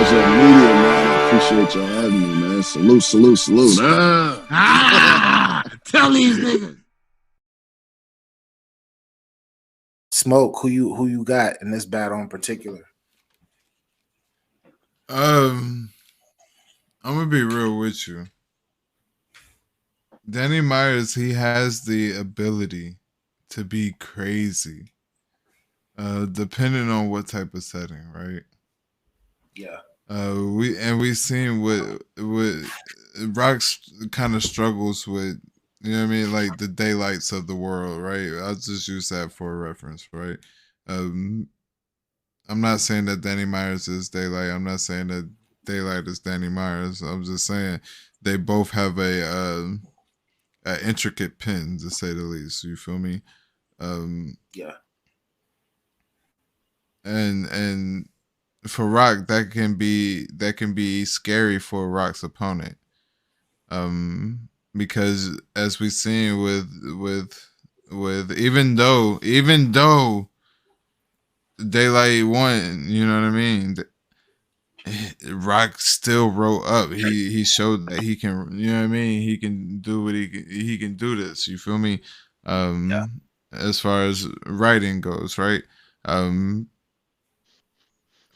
pleasure of meeting, man. I appreciate y'all having me, man. Salute, salute, salute. Tell these niggas. Smoke, who you got in this battle in particular? I'm gonna be real with you. Danny Myers, he has the ability to be crazy, depending on what type of setting, right? Yeah. We seen what Rock's kind of struggles with, you know what I mean, like the daylights of the world, right? I'll just use that for a reference, right? I'm not saying that Danny Myers is daylight. I'm not saying that daylight is Danny Myers. I'm just saying they both have a intricate pin, to say the least. You feel me? Yeah. And for Rock, that can be scary for Rock's opponent. Because as we've seen with even though Daylight won, you know what I mean? Rock still wrote up. He showed that he can, you know what I mean? He can do what he can do this. You feel me? Yeah. As far as writing goes, right?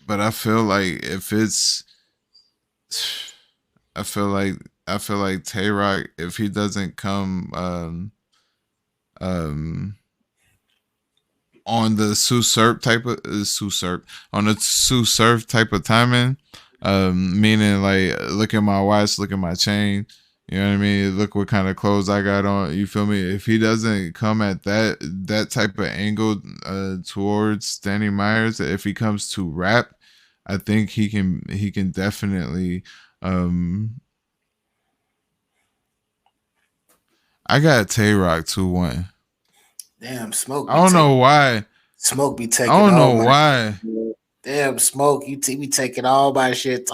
But I feel like I feel like Tayroc, if he doesn't come on the Sue Surf type of on the Sue Surf type of timing, meaning like look at my watch, look at my chain, you know what I mean? Look what kind of clothes I got on. You feel me? If he doesn't come at that type of angle towards Danny Myers, if he comes to rap, I think he can definitely. I got Tayroc 2-1. Damn, Smoke. I don't know why. Smoke be taking. I don't all know my why. shit. Damn, Smoke. You be taking all my shit.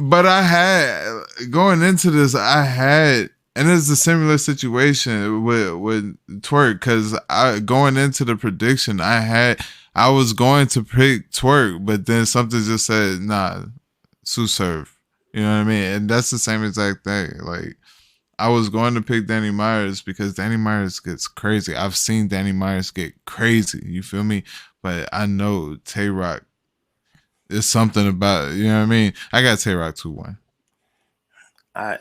But I had going into this. And it's a similar situation with Twerk, because going into the prediction, I was going to pick Twerk, but then something just said, nah, Sue Surf. You know what I mean? And that's the same exact thing. Like, I was going to pick Danny Myers because Danny Myers gets crazy. I've seen Danny Myers get crazy. You feel me? But I know Tayroc is something about, you know what I mean? I got Tayroc 2-1. I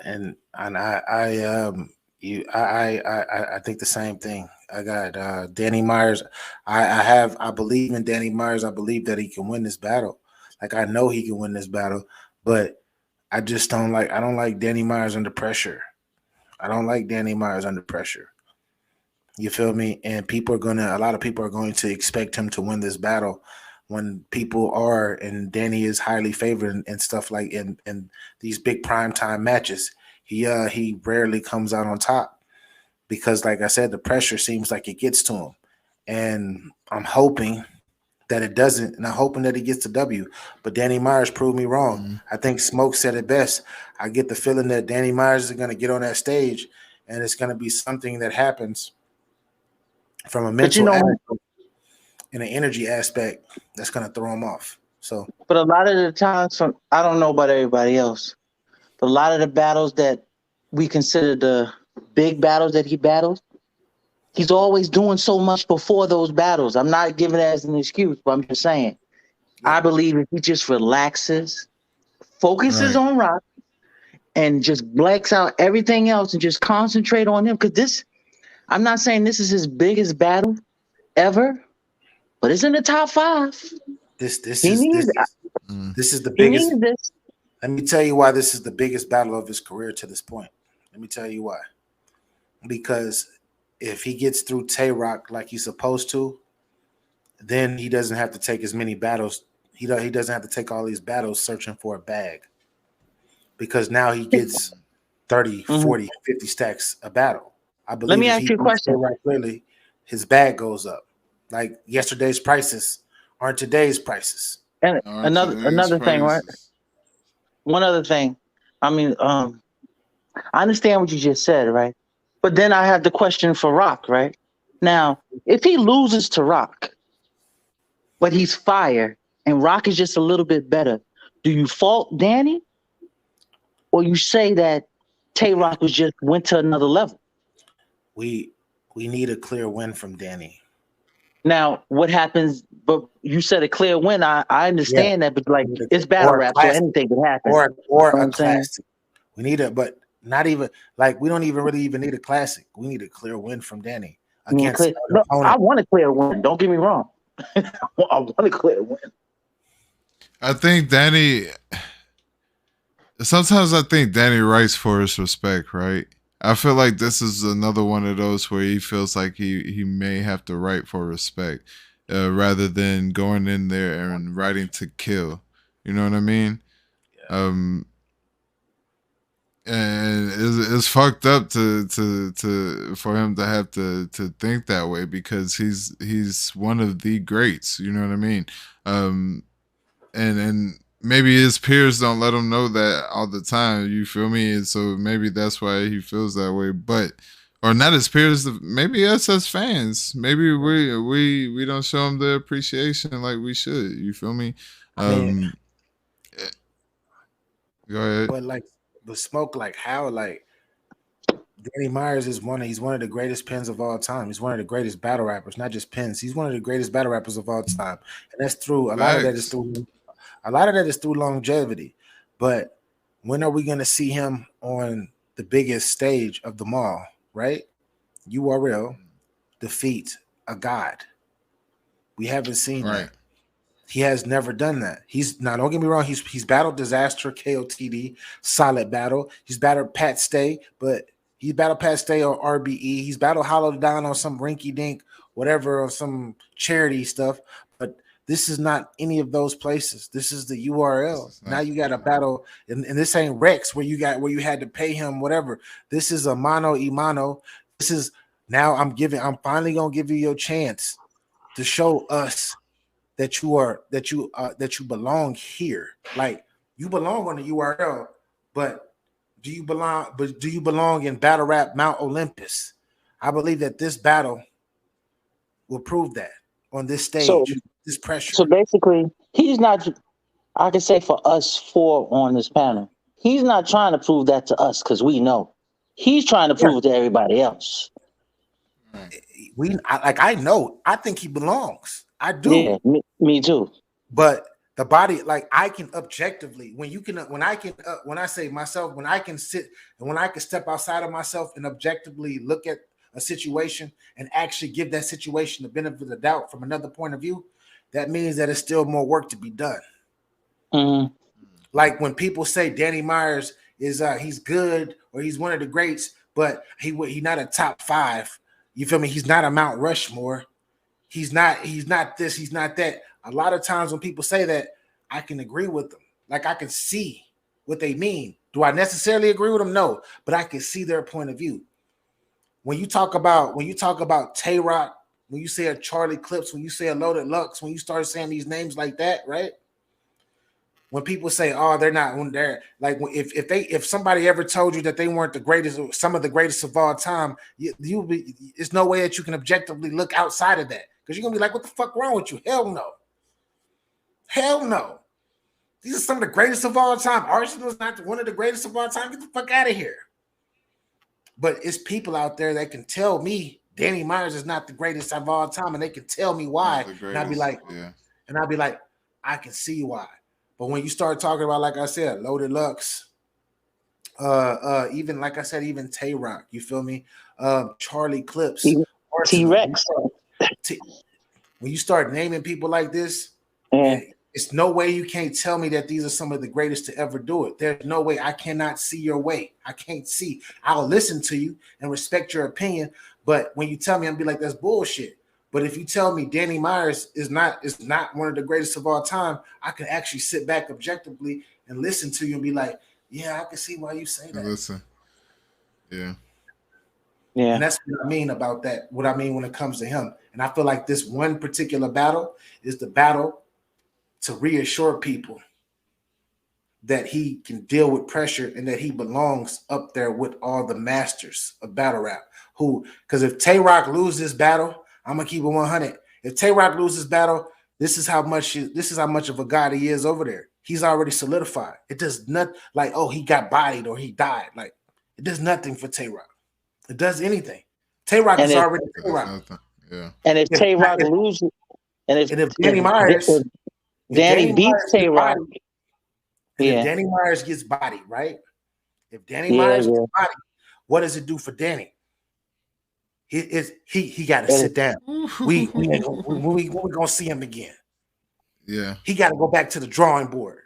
think the same thing. I got Danny Myers. I believe in Danny Myers. I believe that he can win this battle. Like, I know he can win this battle, but I just don't like Danny Myers under pressure. I don't like Danny Myers under pressure. You feel me? And a lot of people are going to expect him to win this battle when people are, and Danny is highly favored and stuff like in these big primetime matches. He rarely comes out on top because, like I said, the pressure seems like it gets to him. And I'm hoping that it doesn't, and I'm hoping that he gets the W. But Danny Myers proved me wrong. Mm-hmm. I think Smoke said it best. I get the feeling that Danny Myers is going to get on that stage, and it's going to be something that happens from a mental aspect and an energy aspect that's going to throw him off. So, but a lot of the times, I don't know about everybody else, but a lot of the battles that we consider the big battles that he battles, he's always doing so much before those battles. I'm not giving it as an excuse, but I'm just saying. Yeah. I believe if he just relaxes, focuses on Rock, and just blacks out everything else and just concentrate on him, because I'm not saying this is his biggest battle ever, but it's in the top 5. This is the biggest. Let me tell you why this is the biggest battle of his career to this point. Let me tell you why. Because if he gets through Tayroc like he's supposed to, then he doesn't have to take as many battles. He doesn't have to take all these battles searching for a bag. Because now he gets 30, 40, 50 stacks a battle. I believe. Let me ask you a question. Right, clearly, his bag goes up. Like, yesterday's prices aren't today's prices. And another thing, right? One other thing. I mean, I understand what you just said, right? But then I have the question for Rock, right? Now, if he loses to Rock, but he's fire, and Rock is just a little bit better, Do you fault Danny, or you say that Tayroc was just went to another level? We need a clear win from Danny. Now, what happens? But you said a clear win. I Yeah, understand that, but like we need it's a, battle or a rap, so classic, anything can happen. or You know what a I'm saying? classic. We need a, but not even like we don't even really even need a classic. We need a clear win from Danny You mean against clear? an No, I opponent. want a clear win. Don't get me wrong. I want a clear win. I think Danny. Sometimes I think Danny writes for his respect, right? I feel like this is another one of those where he feels like he may have to write for respect, rather than going in there and writing to kill. You know what I mean? Um, and it's fucked up to for him to have to think that way because he's one of the greats. You know what I mean? Um, and maybe his peers don't let him know that all the time. You feel me? And so maybe that's why he feels that way. But or not his peers, maybe us as fans. Maybe we don't show him the appreciation like we should. You feel me? I mean, Go ahead. but like the smoke, like how like Danny Myers is he's one of the greatest pens of all time. He's one of the greatest battle rappers, not just pens. He's one of the greatest battle rappers of all time. And that's through Facts. a lot of that is through longevity. But when are we gonna see him on the biggest stage of them all, right? URL defeat a god. We haven't seen Right. that. He has never done that. He's now don't get me wrong, he's battled Disaster, KOTD, solid battle. He's battled Pat Stay, but he's battled Pat Stay on RBE. He's battled Hollow Down on some rinky dink, whatever, on some charity stuff. But this is not any of those places. This is the URL. Now you got a battle, and this ain't Rex where you had to pay him whatever. This is a mano y mano. This is now I'm finally gonna give you your chance to show us that you belong here. Like you belong on the URL, but do you belong in battle rap Mount Olympus? I believe that this battle will prove that on this stage, So, this pressure. so basically, he's not. I can say for us four on this panel, he's not trying to prove that to us because we know. He's trying to prove it to everybody else. I know. I think he belongs. I do. Yeah, me too. But the body, like I can objectively, when I say myself, when I can sit and when I can step outside of myself and objectively look at a situation and actually give that situation the benefit of the doubt from another point of view, that means that it's still more work to be done. Mm-hmm. Like when people say Danny Myers is he's good or he's one of the greats, but he's not a top 5. You feel me? He's not a Mount Rushmore. He's not this, he's not that. A lot of times when people say that, I can agree with them. Like I can see what they mean. Do I necessarily agree with them? No, but I can see their point of view. When you talk about Tayroc, when you say a Charlie Clips, when you say a Loaded Lux, when you start saying these names like that, right? When people say, "Oh, they're not," when they're like, if somebody ever told you that they weren't the greatest, some of the greatest of all time, it's no way that you can objectively look outside of that because you're gonna be like, "What the fuck wrong with you?" Hell no, hell no. These are some of the greatest of all time. Arsenal's not one of the greatest of all time. Get the fuck out of here. But it's people out there that can tell me Danny Myers is not the greatest of all time, and they can tell me why. And I'd be like, I can see why. But when you start talking about, like I said, Loaded Lux, even like I said, even Tayroc, you feel me? Charlie Clips, T-Rex. When you start naming people like this, it's no way you can't tell me that these are some of the greatest to ever do it. There's no way. I cannot see your way. I can't see. I'll listen to you and respect your opinion, but when you tell me, I'll be like, that's bullshit. But if you tell me Danny Myers is not one of the greatest of all time, I can actually sit back objectively and listen to you and be like, yeah, I can see why you say that. Listen. Yeah. Yeah. And that's what I mean about that, what I mean when it comes to him. And I feel like this one particular battle is the battle to reassure people that he can deal with pressure and that he belongs up there with all the masters of battle rap. Because if Tayroc loses this battle, I'm gonna keep it 100. If Tayroc loses battle, This is how much of a god he is over there. He's already solidified. It does not like, oh, he got bodied or he died. Like, it does nothing for Tayroc. It does anything. Tayroc is already Tayroc. Yeah. And if Tayroc loses, and if Danny Myers, Danny beats Tayroc, if Danny Myers gets bodied, right? If Danny Myers gets bodied, what does it do for Danny? He got to sit down. We gonna see him again. Yeah, he got to go back to the drawing board.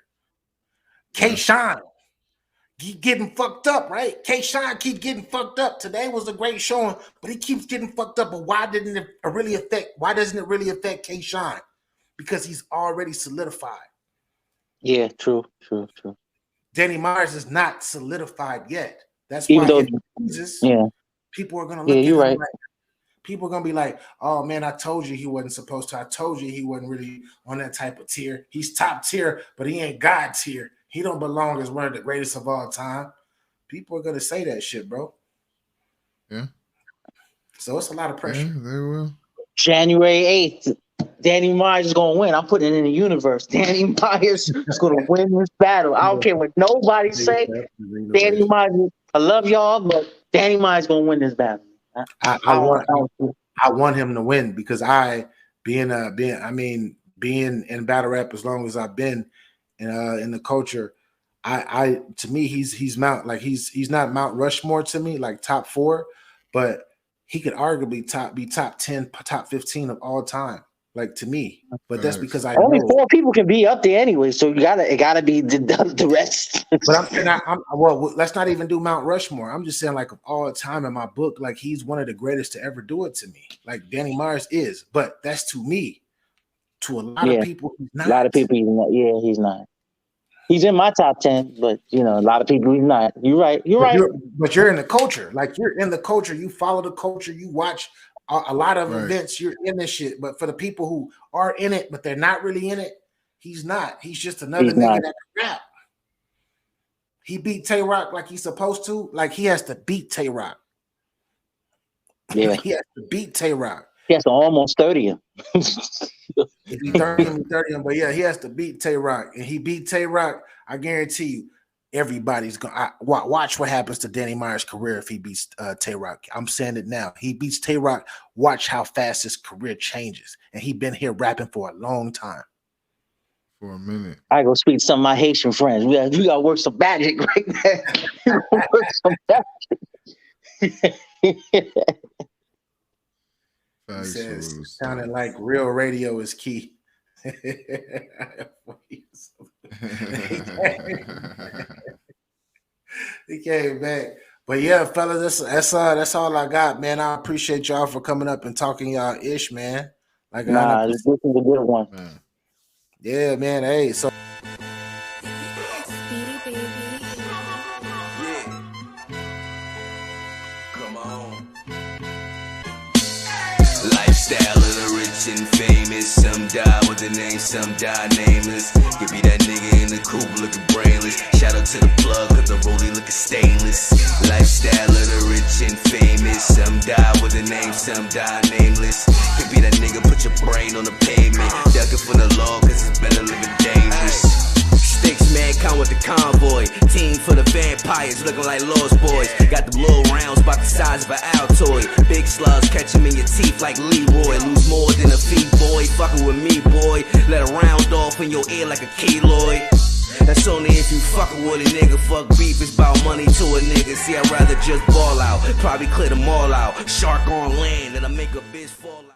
K-Shine, he getting fucked up, right? K-Shine keep getting fucked up. Today was a great showing, but he keeps getting fucked up. But why doesn't it really affect K-Shine? Because he's already solidified. Yeah, true. Danny Myers is not solidified yet. That's even why though people are gonna look at him right. People are gonna be like, "Oh man, I told you he wasn't supposed to. I told you he wasn't really on that type of tier. He's top tier, but he ain't God tier. He don't belong as one of the greatest of all time." People are gonna say that shit, bro. Yeah. So it's a lot of pressure. Yeah, they will. January 8th, Danny Myers is gonna win. I'm putting it in the universe. Danny Myers is gonna win this battle. I don't care what nobody say. Danny Myers, I love y'all, but Danny Myers is gonna win this battle. I want him to win because being in battle rap as long as I've been in the culture, to me he's not Mount Rushmore to me, like top 4, but he could arguably be top 10, top 15 of all time, like to me. But that's because only 4 people can be up there anyway, so it gotta be the rest. But let's not even do Mount Rushmore. I'm just saying, like, of all time in my book, like he's one of the greatest to ever do it to me. Like Danny Myers is, but that's to me. To a lot of people, he's not. A lot of people, he's not. He's in my top 10, but a lot of people he's not. You're right. But you're in the culture. Like you're in the culture. You follow the culture. You watch a lot of events. You're in this shit. But for the people who are in it, but they're not really in it, he's not. He's just another nigga that can rap. He beat Tayroc like he's supposed to. Like he has to beat Tayroc. Yeah, he has to beat Tayroc. He has to almost 30 him. If he 30 him, 30 him. But yeah, he has to beat Tayroc. And he beat Tayroc, I guarantee you, everybody's going to watch what happens to Danny Myers' career if he beats Tayroc. I'm saying it now. He beats Tayroc. Watch how fast his career changes. And he's been here rapping for a long time. For a minute. I go speak to some of my Haitian friends. We got to work some magic right there. Work some magic. He says, sounding like real radio is key. He came back. But yeah, fellas, that's all I got, man. I appreciate y'all for coming up and talking y'all ish, man. Like, this is a good one. Man. Yeah, man. Hey, so lifestyle of the rich and famous. Some die with the name, some die nameless. Give me that nigga in the coupe looking brainless. Shout out to the plug, cause the rollie looking stainless. Lifestyle of the rich and famous. Some die with a name, some die nameless. Could be that nigga, put your brain on the pavement. Ducking from the law, cause it's better living dangerous. Sticks, man, come with the convoy. Team for the vampires, looking like Lost Boys. Got the little rounds about the size of an Altoid. Big slugs catch him in your teeth like Leroy. Lose more than a feet, boy. Fucking with me, boy. Let a round off in your ear like a keloid. That's only if you fucking with a nigga. Fuck beef, it's about money to a nigga. See, I'd rather just ball out. Probably clear them all out. Shark on land, and I make a bitch fall out.